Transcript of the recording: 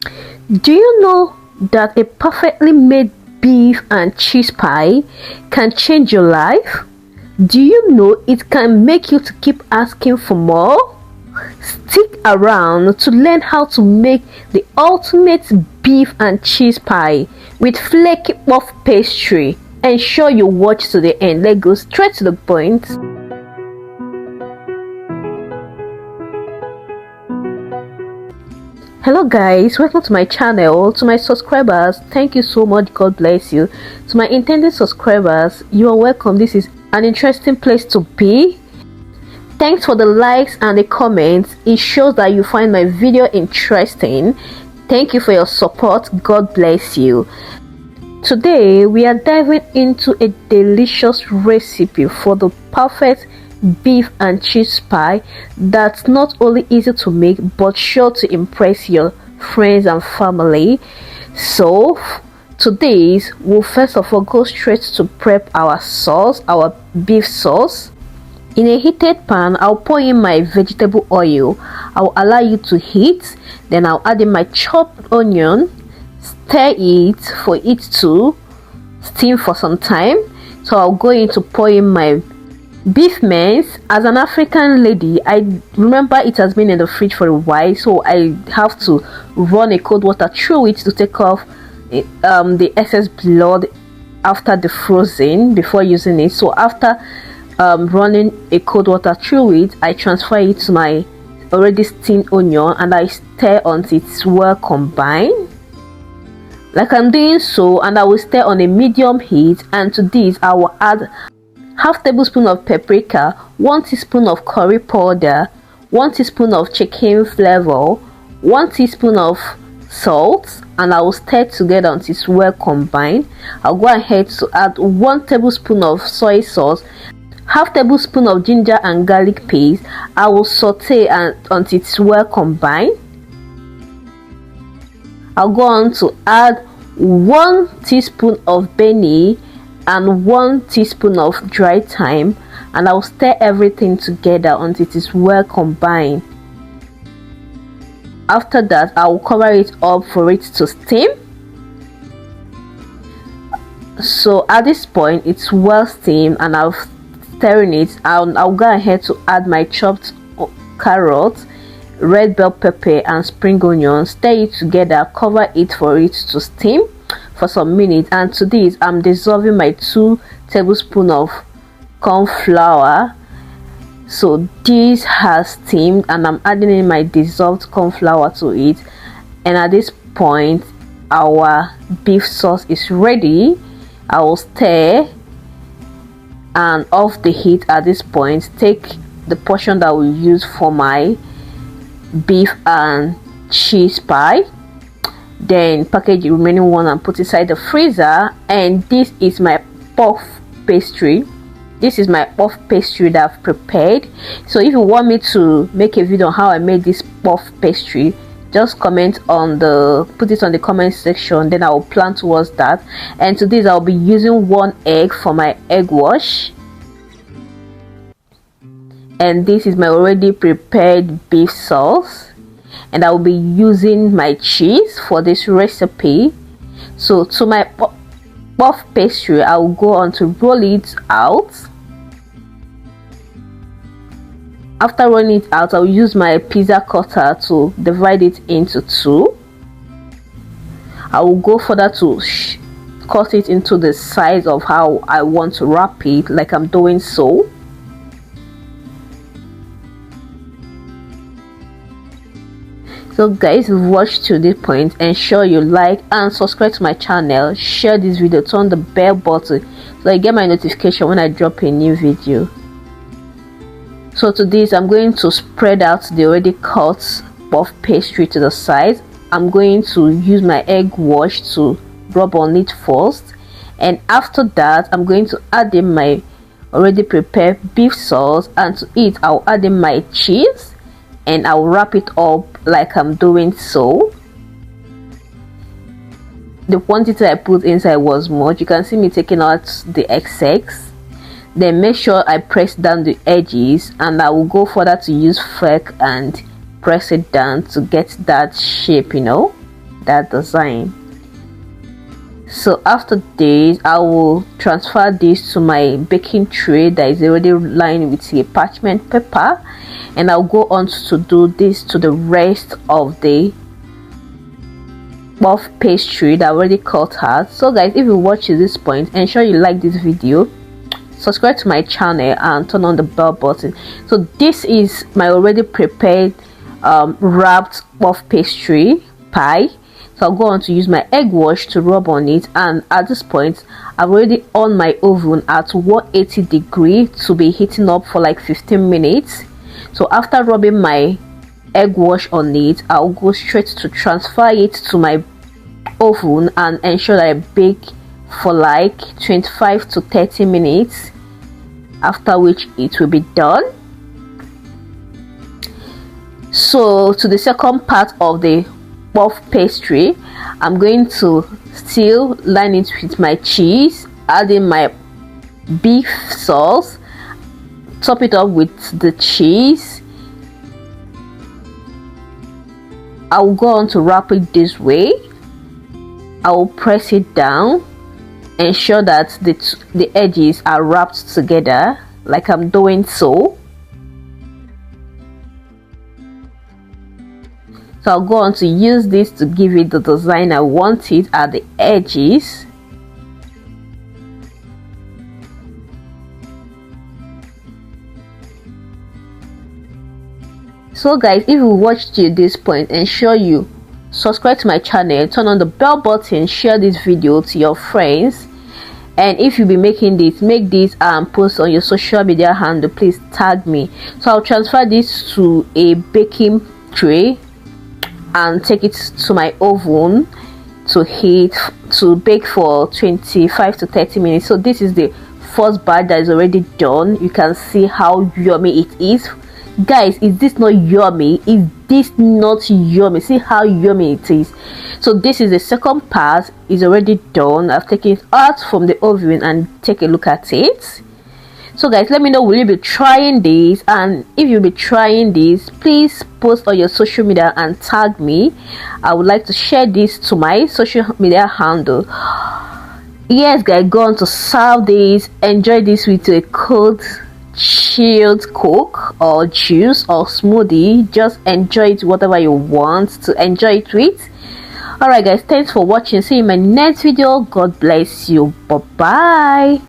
Do you know that a perfectly made beef and cheese pie can change your life? Do you know it can make you to keep asking for more? Stick around to learn how to make the ultimate beef and cheese pie with flaky puff pastry. Ensure you watch to the end. Let's go straight to the point. Hello guys, welcome to my channel. To my subscribers, thank you so much, God bless you. To my intended subscribers, you are welcome. This is an interesting place to be. Thanks for the likes and the comments. It shows that you find my video interesting. Thank you for your support. God bless you. Today we are diving into a delicious recipe for the perfect beef and cheese pie that's not only easy to make but sure to impress your friends and family. So today's we'll first of all go straight to prep our sauce, our beef sauce. In a heated pan, I'll pour in my vegetable oil. I'll allow you to heat, then I'll add in my chopped onion, stir it for it to steam for some time. So I'll go in to pour in my beef mince. As an African lady, I remember it has been in the fridge for a while, so I have to run a cold water through it to take off the excess blood after the frozen before using it. So after running a cold water through it, I transfer it to my already steamed onion and I stir until it's well combined like I'm doing so, and I will stir on a medium heat. And to this I will add half tablespoon of paprika, 1 teaspoon of curry powder, 1 teaspoon of chicken flavor, 1 teaspoon of salt, and I will stir together until it's well combined. I'll go ahead to add 1 tablespoon of soy sauce, half tablespoon of ginger and garlic paste. I will saute until it's well combined. I'll go on to add 1 teaspoon of benny and 1 teaspoon of dry thyme, and I'll stir everything together until it is well combined. After that, I will cover it up for it to steam. So at this point it's well steamed and I'll stirring it. I'll go ahead to add my chopped carrot, red bell pepper and spring onion, stir it together, cover it for it to steam for some minutes. And to this I'm dissolving my 2 tablespoons of corn flour. So this has steamed and I'm adding in my dissolved corn flour to it, and at this point our beef sauce is ready. I will stir and off the heat. At this point, take the portion that we use for my beef and cheese pie, then package the remaining one and put inside the freezer. And this is my puff pastry. This is my puff pastry that I've prepared. So if you want me to make a video on how I made this puff pastry, just put it on the comment section, then I will plan towards that. And to this I'll be using 1 egg for my egg wash, and this is my already prepared beef sauce, and I will be using my cheese for this recipe. So to my puff pastry, I will go on to roll it out. After rolling it out, I will use my pizza cutter to divide it into 2. I will go further to cut it into the size of how I want to wrap it, like I'm doing so. So guys, if you've watched to this point, ensure you like and subscribe to my channel, share this video, turn the bell button so you get my notification when I drop a new video. So to this I'm going to spread out the already cut puff pastry to the side. I'm going to use my egg wash to rub on it first, and after that I'm going to add in my already prepared beef sauce, and to it I'll add in my cheese and I'll wrap it up like I'm doing so. The quantity I put inside was much. You can see me taking out the excess. Then make sure I press down the edges, and I will go further to use fork and press it down to get that shape, you know. that design. So after this, I will transfer this to my baking tray that is already lined with a parchment paper, and I'll go on to do this to the rest of the puff pastry that I already cut out. So guys, if you watch to this point, ensure you like this video, subscribe to my channel, and turn on the bell button. So this is my already prepared wrapped puff pastry pie. So I'll go on to use my egg wash to rub on it, and at this point I've already on my oven at 180 degree to be heating up for like 15 minutes. So after rubbing my egg wash on it, I'll go straight to transfer it to my oven and ensure that I bake for like 25 to 30 minutes, after which it will be done. So to the second part of the puff pastry, I'm going to still line it with my cheese, adding my beef sauce, top it up with the cheese. I will go on to wrap it this way. I will press it down, ensure that the edges are wrapped together like I'm doing so. So I'll go on to use this to give it the design I want it at the edges. So guys, if you watched to this point, ensure you subscribe to my channel, turn on the bell button, share this video to your friends, and if you be making this, make this and post on your social media handle, please tag me. So I'll transfer this to a baking tray and take it to my oven to bake for 25 to 30 minutes. So this is the first batch that is already done. You can see how yummy it is. Guys, is this not yummy? Is this not yummy? See how yummy it is. So this is the second part, is already done. I've taken it out from the oven and take a look at it. So guys, let me know, will you be trying this? And if you'll be trying this, please post on your social media and tag me. I would like to share this to my social media handle. Yes guys, go on to serve this. Enjoy this with a cold chilled coke or juice or smoothie. Just enjoy it whatever you want to enjoy it with. Alright guys, thanks for watching. See you in my next video. God bless you. Bye bye.